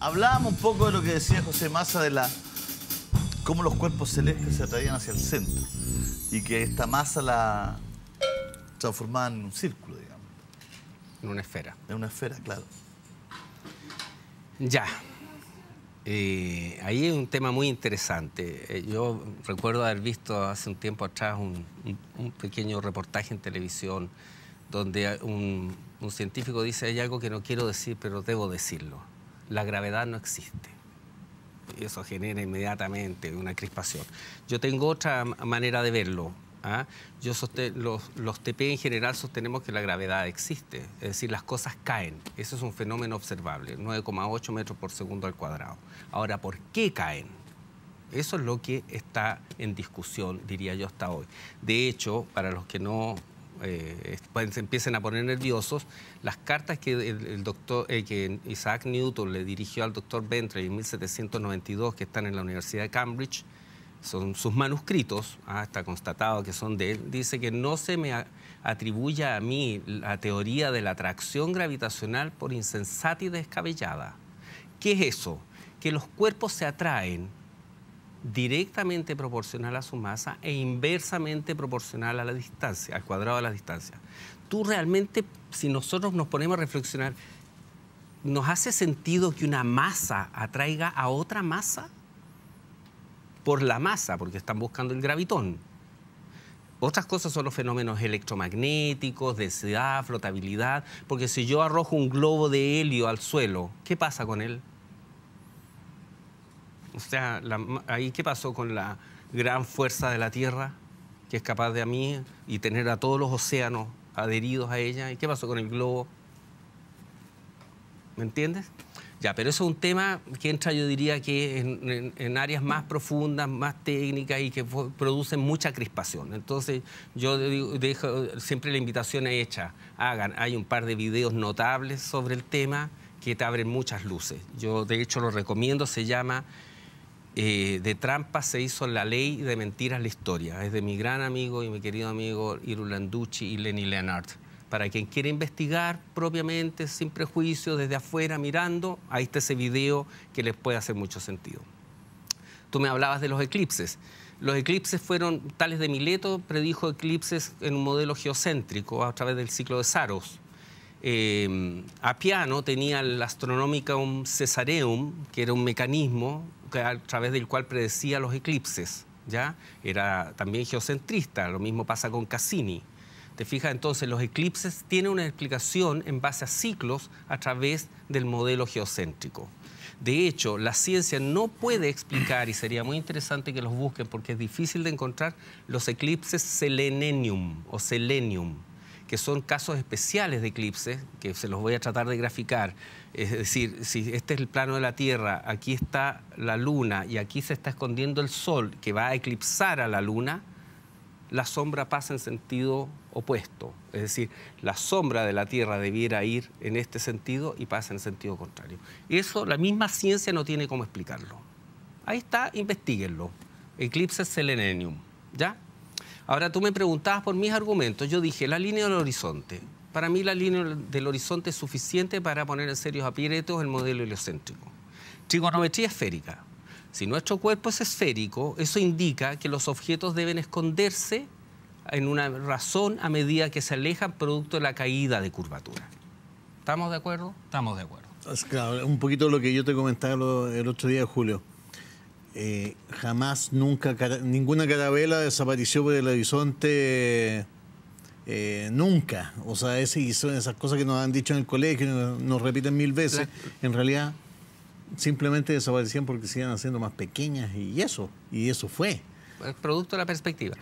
Hablábamos un poco de lo que decía José Massa de cómo los cuerpos celestes se atraían hacia el centro y que esta masa la transformaban en un círculo, digamos. En una esfera. En una esfera, claro. Ya. Ahí hay un tema muy interesante. Yo recuerdo haber visto hace un tiempo atrás un pequeño reportaje en televisión donde un científico dice: hay algo que no quiero decir, pero debo decirlo. La gravedad no existe. Y eso genera inmediatamente una crispación. Yo tengo otra manera de verlo. ¿Ah? Los TP en general sostenemos que la gravedad existe, es decir, las cosas caen. Eso es un fenómeno observable, 9,8 metros por segundo al cuadrado. Ahora, ¿por qué caen? Eso es lo que está en discusión, diría yo, hasta hoy. De hecho, para los que no se empiecen a poner nerviosos, las cartas que que Isaac Newton le dirigió al doctor Bentley en 1792, que están en la Universidad de Cambridge, son sus manuscritos, está constatado que son de él, dice que no se me atribuye a mí la teoría de la atracción gravitacional por insensata y descabellada. ¿Qué es eso? Que los cuerpos se atraen directamente proporcional a su masa e inversamente proporcional a la distancia, al cuadrado de la distancia. Tú realmente, si nosotros nos ponemos a reflexionar, ¿nos hace sentido que una masa atraiga a otra masa? Por la masa, porque están buscando el gravitón. Otras cosas son los fenómenos electromagnéticos, densidad, flotabilidad, porque si yo arrojo un globo de helio al suelo, ¿qué pasa con él? O sea, ahí ¿qué pasó con la gran fuerza de la Tierra, que es capaz de a mí y tener a todos los océanos adheridos a ella? ¿Y qué pasó con el globo? ¿Me entiendes? Ya, pero eso es un tema que entra, yo diría, que en áreas más profundas, más técnicas y que producen mucha crispación. Entonces, yo dejo siempre la invitación hecha. Hay un par de videos notables sobre el tema que te abren muchas luces. Yo, de hecho, lo recomiendo. Se llama De trampas se hizo la ley, de mentiras la historia. Es de mi gran amigo y mi querido amigo Iru Landucci y Lenny Leonard. Para quien quiera investigar propiamente, sin prejuicio, desde afuera, mirando, ahí está ese video que les puede hacer mucho sentido. Tú me hablabas de los eclipses. Los eclipses fueron, Tales de Mileto predijo eclipses en un modelo geocéntrico a través del ciclo de Saros. Appiano tenía el Astronomicum Caesareum, que era un mecanismo a través del cual predecía los eclipses, ¿ya? Era también geocentrista, lo mismo pasa con Cassini. ¿Te fijas? Entonces, los eclipses tienen una explicación en base a ciclos a través del modelo geocéntrico. De hecho, la ciencia no puede explicar, y sería muy interesante que los busquen porque es difícil de encontrar, los eclipses selenenium o selenium, que son casos especiales de eclipses, que se los voy a tratar de graficar. Es decir, si este es el plano de la Tierra, aquí está la Luna y aquí se está escondiendo el Sol, que va a eclipsar a la Luna, la sombra pasa en sentido opuesto. Es decir, la sombra de la Tierra debiera ir en este sentido y pasa en sentido contrario. Eso la misma ciencia no tiene cómo explicarlo. Ahí está, investíguenlo. Eclipses selenenium, ¿ya? Ahora, tú me preguntabas por mis argumentos. Yo dije, la línea del horizonte. Para mí la línea del horizonte es suficiente para poner en serios aprietos el modelo heliocéntrico. Trigonometría esférica. Si nuestro cuerpo es esférico, eso indica que los objetos deben esconderse en una razón a medida que se alejan producto de la caída de curvatura. ¿Estamos de acuerdo? Estamos de acuerdo. Claro, un poquito lo que yo te comentaba el otro día, Julio. Jamás, nunca, ninguna carabela desapareció por el horizonte, nunca. O sea, son esas cosas que nos han dicho en el colegio, nos repiten 1000 veces. En realidad, simplemente desaparecían porque se iban haciendo más pequeñas y eso fue. El producto de la perspectiva.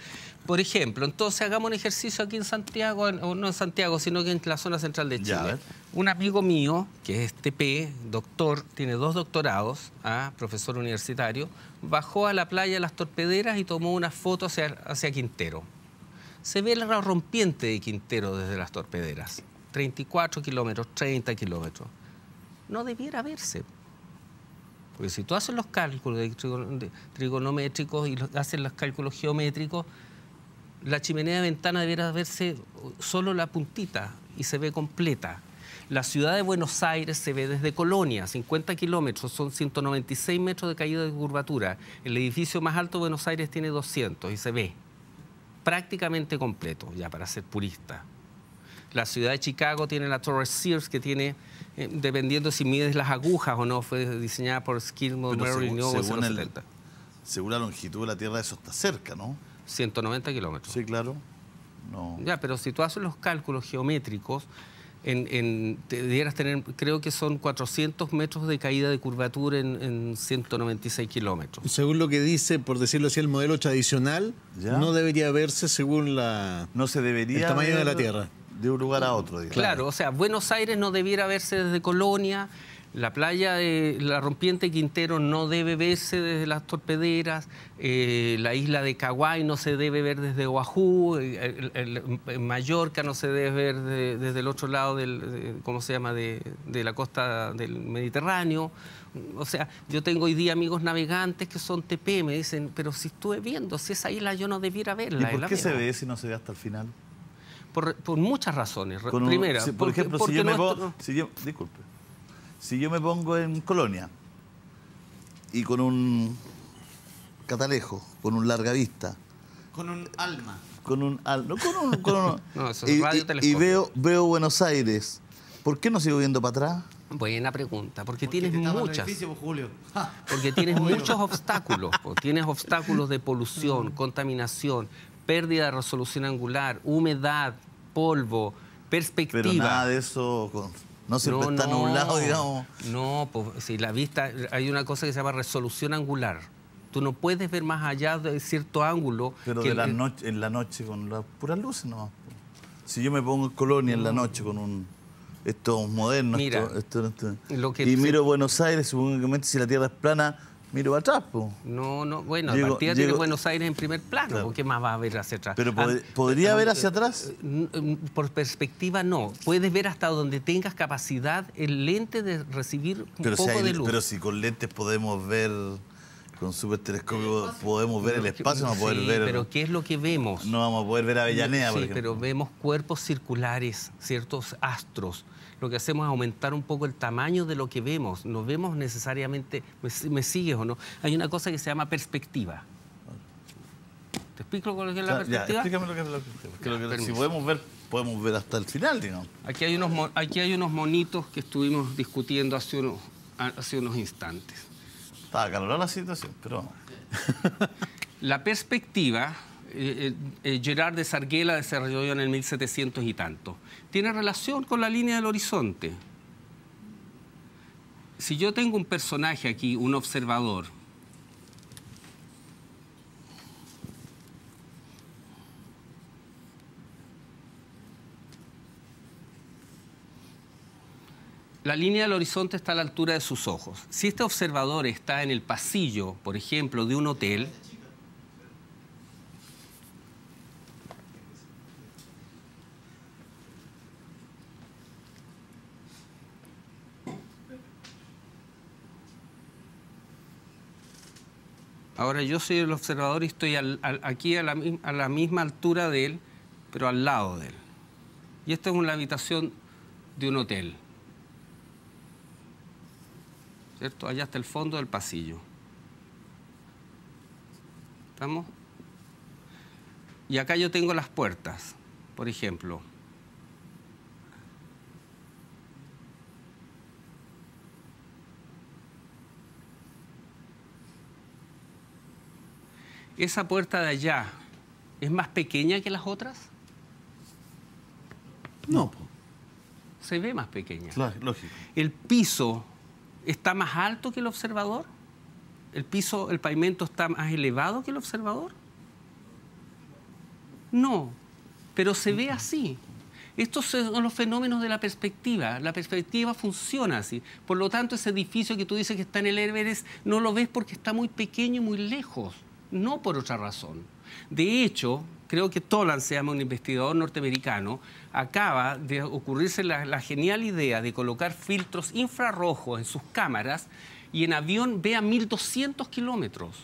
Por ejemplo, entonces hagamos un ejercicio aquí en Santiago, o no en Santiago, sino que en la zona central de Chile. Ya. Un amigo mío, que es TP, doctor, tiene 2 doctorados, profesor universitario, bajó a la playa de Las Torpederas y tomó una foto hacia Quintero. Se ve la rompiente de Quintero desde Las Torpederas. 34 kilómetros, 30 kilómetros. No debiera verse. Porque si tú haces los cálculos trigonométricos y haces los cálculos geométricos, la chimenea de ventana debiera verse solo la puntita y se ve completa. La ciudad de Buenos Aires se ve desde Colonia, 50 kilómetros, son 196 metros de caída de curvatura. El edificio más alto de Buenos Aires tiene 200 y se ve prácticamente completo, ya para ser purista. La ciudad de Chicago tiene la Torre Sears, que tiene, dependiendo si mides las agujas o no, fue diseñada por Skidmore, Merrill Newell en los 70. Según la longitud de la Tierra, eso está cerca, ¿no? 190 kilómetros. Sí, claro. No. Ya, pero si tú haces los cálculos geométricos, debieras tener, creo que son 400 metros de caída de curvatura en 196 kilómetros. Según lo que dice, por decirlo así, el modelo tradicional, ¿Ya? no debería verse según no se debería el tamaño de la ver Tierra. de un lugar a otro, digamos. Claro, o sea, Buenos Aires no debiera verse desde Colonia, la playa de la Rompiente Quintero no debe verse desde las Torpederas, la isla de Kauai no se debe ver desde Oahu, Mallorca no se debe ver desde el otro lado ¿cómo se llama?, de la costa del Mediterráneo. O sea, yo tengo hoy día amigos navegantes que son TP, me dicen, pero si estuve viendo, si esa isla yo no debiera verla. ¿Y por qué se ve si no se ve hasta el final? Por muchas razones. Primera, por ejemplo, si yo me pongo... Disculpe. Si yo me pongo en Colonia y con un catalejo, con un larga vista... Con un alma. No, eso es radiotelescopio. Y veo Buenos Aires, ¿por qué no sigo viendo para atrás? Buena pregunta, porque ¿Por qué tienes te tapas el muchas. edificio, Julio? Porque tienes muchos obstáculos. Tienes obstáculos de polución, contaminación, pérdida de resolución angular, humedad, polvo, perspectiva. Pero nada de eso... No siempre está nublado, digamos. No, pues si la vista, hay una cosa que se llama resolución angular. Tú no puedes ver más allá de cierto ángulo. Pero en la noche con las puras luces nomás. Si yo me pongo en Colonia en la noche con estos modernos, mira, miro Buenos Aires, supongo que si la Tierra es plana, miro atrás, pues. No, bueno, a partir de Buenos Aires en primer plano, claro. ¿Por qué más va a ver hacia atrás? Pero ¿podría ver hacia atrás? Por perspectiva no. Puedes ver hasta donde tengas capacidad el lente de recibir un poco de luz. Pero si con lentes podemos ver, con supertelescopio podemos ver el espacio, no poder ver... pero ¿qué es lo que vemos? No vamos a poder ver Avellaneda, por ejemplo. Pero vemos cuerpos circulares, ciertos astros. Lo que hacemos es aumentar un poco el tamaño de lo que vemos. No vemos necesariamente... ¿Me sigues o no? Hay una cosa que se llama perspectiva. ¿Te explico lo que es la perspectiva? Ya, explícame lo que es la perspectiva. Si podemos ver hasta el final, digamos. Aquí hay unos monitos que estuvimos discutiendo hace unos instantes. Estaba acalorada la situación, pero... La perspectiva... Gerard de Sarguela desarrolló en el 1700 y tanto. Tiene relación con la línea del horizonte. Si yo tengo un personaje aquí, un observador, la línea del horizonte está a la altura de sus ojos. Si este observador está en el pasillo, por ejemplo, de un hotel, ahora yo soy el observador y estoy aquí a la misma altura de él, pero al lado de él. Y esta es una habitación de un hotel. ¿Cierto? Allá está el fondo del pasillo. ¿Estamos? Y acá yo tengo las puertas, por ejemplo. ¿Esa puerta de allá es más pequeña que las otras? No. Se ve más pequeña. Claro, lógico. ¿El piso está más alto que el observador? ¿El pavimento está más elevado que el observador? No, pero se ve así. Estos son los fenómenos de la perspectiva. La perspectiva funciona así. Por lo tanto, ese edificio que tú dices que está en el Everest, no lo ves porque está muy pequeño y muy lejos. No por otra razón. De hecho, creo que Toland, se llama un investigador norteamericano, acaba de ocurrirse la genial idea de colocar filtros infrarrojos en sus cámaras y en avión ve a 1200 kilómetros.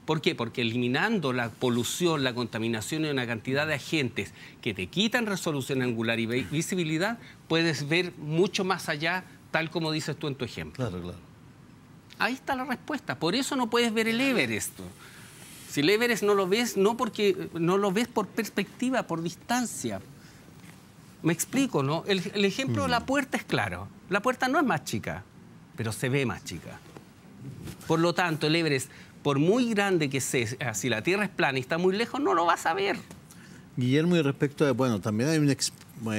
¿Por qué? Porque eliminando la polución, la contaminación y una cantidad de agentes que te quitan resolución angular y visibilidad, puedes ver mucho más allá, tal como dices tú en tu ejemplo. Claro, claro. Ahí está la respuesta. Por eso no puedes ver el Everest. Si el Everest no lo ves, no lo ves por perspectiva, por distancia. Me explico, ¿no? El ejemplo de la puerta es claro. La puerta no es más chica, pero se ve más chica. Por lo tanto, el Everest, por muy grande que sea, si la Tierra es plana y está muy lejos, no lo vas a ver. Guillermo, y respecto a, bueno, también hay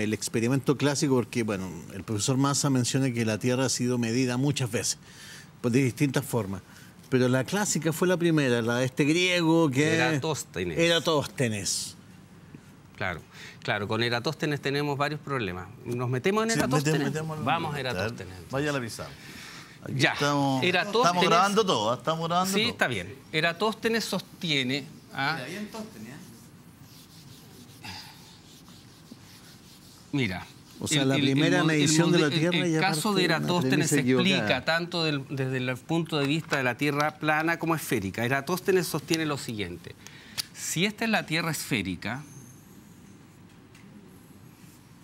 el experimento clásico, porque, bueno, el profesor Massa menciona que la Tierra ha sido medida muchas veces, pues de distintas formas. Pero la clásica fue la primera, la de este griego que... Eratóstenes. Eratóstenes. Claro, con Eratóstenes tenemos varios problemas. ¿Nos metemos en Eratóstenes? Vamos a Eratóstenes. Vaya a la pizarra. Aquí Ya. estamos grabando todo, estamos grabando Sí, todo. está bien. Eratóstenes sostiene... Mira, O sea, la primera medición de la Tierra el ya caso parte de de una Eratóstenes premisa explica equivocada. tanto desde el punto de vista de la Tierra plana como esférica. Eratóstenes sostiene lo siguiente. Si esta es la Tierra esférica,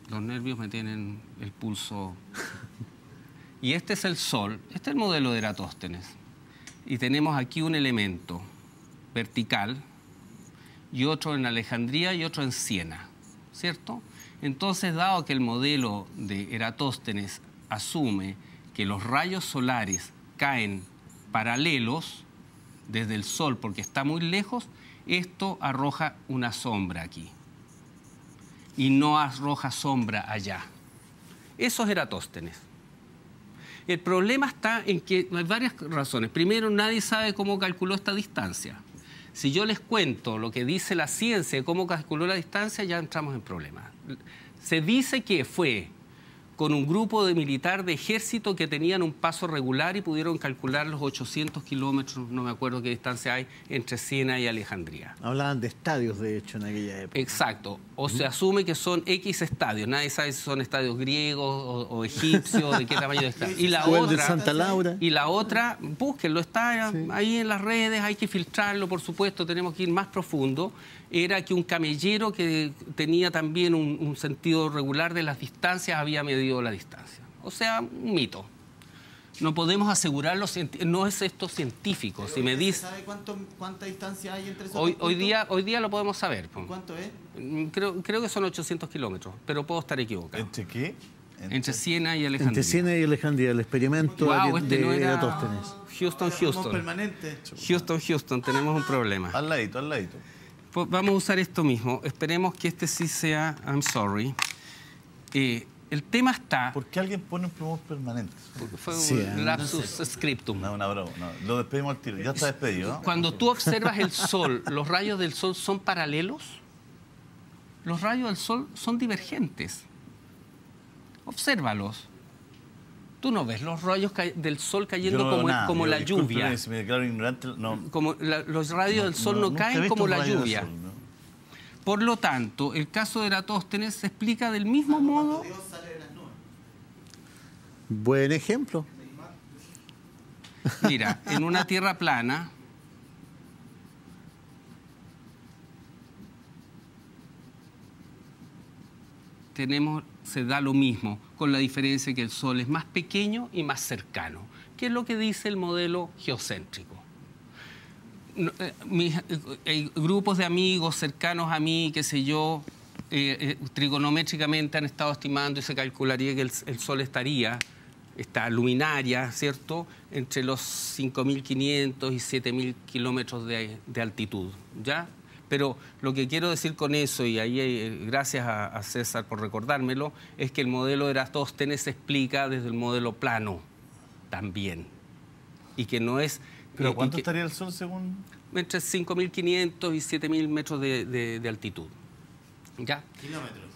los nervios me tienen el pulso, y este es el Sol, este es el modelo de Eratóstenes, y tenemos aquí un elemento vertical y otro en Alejandría y otro en Siena, ¿cierto? Entonces, dado que el modelo de Eratóstenes asume que los rayos solares caen paralelos desde el Sol porque está muy lejos, esto arroja una sombra aquí y no arroja sombra allá. Eso es Eratóstenes. El problema está en que hay varias razones. Primero, nadie sabe cómo calculó esta distancia. Si yo les cuento lo que dice la ciencia de cómo calculó la distancia, ya entramos en problemas. Se dice que fue con un grupo de militar de ejército que tenían un paso regular y pudieron calcular los 800 kilómetros, no me acuerdo qué distancia hay, entre Siena y Alejandría. Hablaban de estadios, de hecho, en aquella época. Exacto. O se asume que son X estadios. Nadie sabe si son estadios griegos o egipcios, de qué tamaño está. Y la O el otra, de Santa Laura. Y la otra, búsquenlo, está ahí en las redes, hay que filtrarlo, por supuesto, tenemos que ir más profundo. Era que un camellero que tenía también un sentido regular de las distancias había medido la distancia. O sea, un mito. No podemos asegurarlo, no es esto científico. Si me dice, ¿sabe cuánta distancia hay entre esos hoy día lo podemos saber. ¿Cuánto es? Creo que son 800 kilómetros, pero puedo estar equivocado. ¿Entre qué? Entre Siena y Alejandría. Entre Siena y Alejandría, el experimento de no era Eratóstenes. Houston. Permanente. Houston, tenemos un problema. Al ladito, al ladito. Pues vamos a usar esto mismo. Esperemos que este sí sea... I'm sorry. El tema está... ¿Por qué alguien pone un plumón permanente? Fue un Sí, lapsus scriptum. No, una broma. No. Lo despedimos al tiro. Ya está despedido, ¿no? Cuando tú observas el Sol, ¿los rayos del Sol son paralelos? Los rayos del Sol son divergentes. Obsérvalos. Tú no ves los rayos del Sol cayendo como la lluvia. Si me declaro ignorante, no. Como los rayos del Sol no nunca he caen visto como un la rayo del lluvia. sol, ¿no? Por lo tanto, el caso de Eratóstenes se explica del mismo modo. Dios sale de las nubes. Buen ejemplo. Mira, en una tierra plana, se da lo mismo, con la diferencia que el Sol es más pequeño y más cercano, que es lo que dice el modelo geocéntrico. Grupos de amigos cercanos a mí, qué sé yo, trigonométricamente han estado estimando y se calcularía que el Sol estaría, esta luminaria, ¿cierto?, entre los 5.500 y 7.000 kilómetros de altitud, ¿ya? Pero lo que quiero decir con eso, y ahí gracias a César por recordármelo, es que el modelo de Eratóstenes se explica desde el modelo plano también. Y que no es... ¿Pero cuánto estaría el Sol según...? Entre 5.500 y 7.000 metros de altitud. ¿Ya? Kilómetros.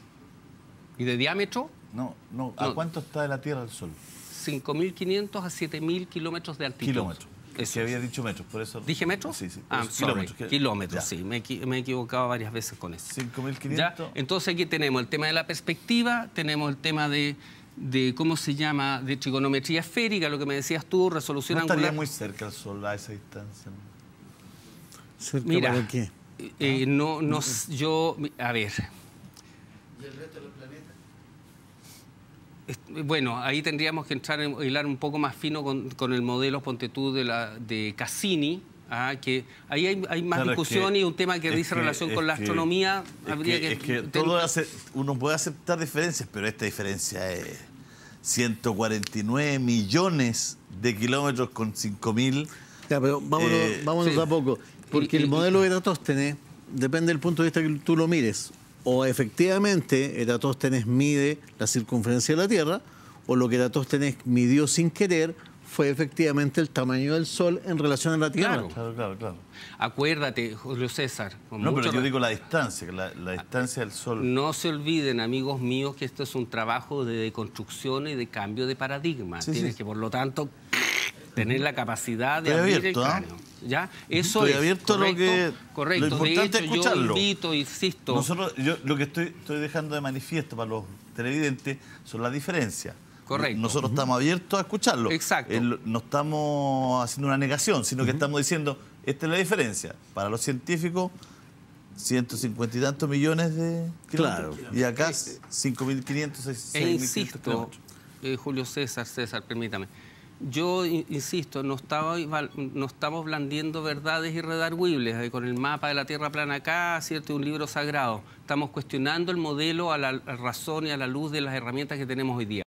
¿Y de diámetro? No. ¿A cuánto está de la Tierra el Sol? 5.500 a 7.000 kilómetros de altitud. Kilómetros. Eso Que había dicho metros, por eso... ¿Dije metros? Sí, sí. Ah, sorry. Kilómetros, Ya. sí. Me he equivocado varias veces con eso. 5.500. ¿Ya? Entonces aquí tenemos el tema de la perspectiva, tenemos el tema de ¿cómo se llama?, de trigonometría esférica, lo que me decías tú, resolución ¿No estaría angular. muy cerca el Sol a esa distancia? ¿Cerca Mira, para qué? yo, a ver. ¿Y el resto del planeta? Bueno, ahí tendríamos que entrar en hilar un poco más fino con el modelo, ponte tú, de Cassini, que ahí hay más Claro, discusión y un tema que dice relación con la astronomía. Es que uno puede aceptar diferencias, pero esta diferencia es 149 millones de kilómetros con 5.000. Ya, pero vámonos sí. a poco. Porque el modelo de Eratóstenes depende del punto de vista que tú lo mires. O efectivamente Eratóstenes mide la circunferencia de la Tierra, o lo que Eratóstenes midió sin querer fue efectivamente el tamaño del Sol en relación a la Tierra. Claro. Acuérdate, Julio César. No, pero yo digo la distancia, que la distancia del Sol. No se olviden, amigos míos, que esto es un trabajo de deconstrucción y de cambio de paradigma. Sí, Tienes sí. que, por lo tanto, tener la capacidad de Estoy abrir abierto, el cráneo. ¿Ya? Eso Estoy es abierto a lo que- correcto. lo importante de es hecho, escucharlo. yo invito, insisto. Yo lo que estoy dejando de manifiesto para los televidentes son las diferencias. Correcto. Nosotros estamos abiertos a escucharlo. Exacto. No estamos haciendo una negación, sino que estamos diciendo, esta es la diferencia. Para los científicos, 150 y tantos millones de kilómetros. Claro. Y acá 5.500, 6.500 insisto, kilómetros. Julio César, permítame. Yo insisto, no estamos blandiendo verdades irredarguibles con el mapa de la Tierra plana acá, ¿cierto? Un libro sagrado. Estamos cuestionando el modelo a la razón y a la luz de las herramientas que tenemos hoy día.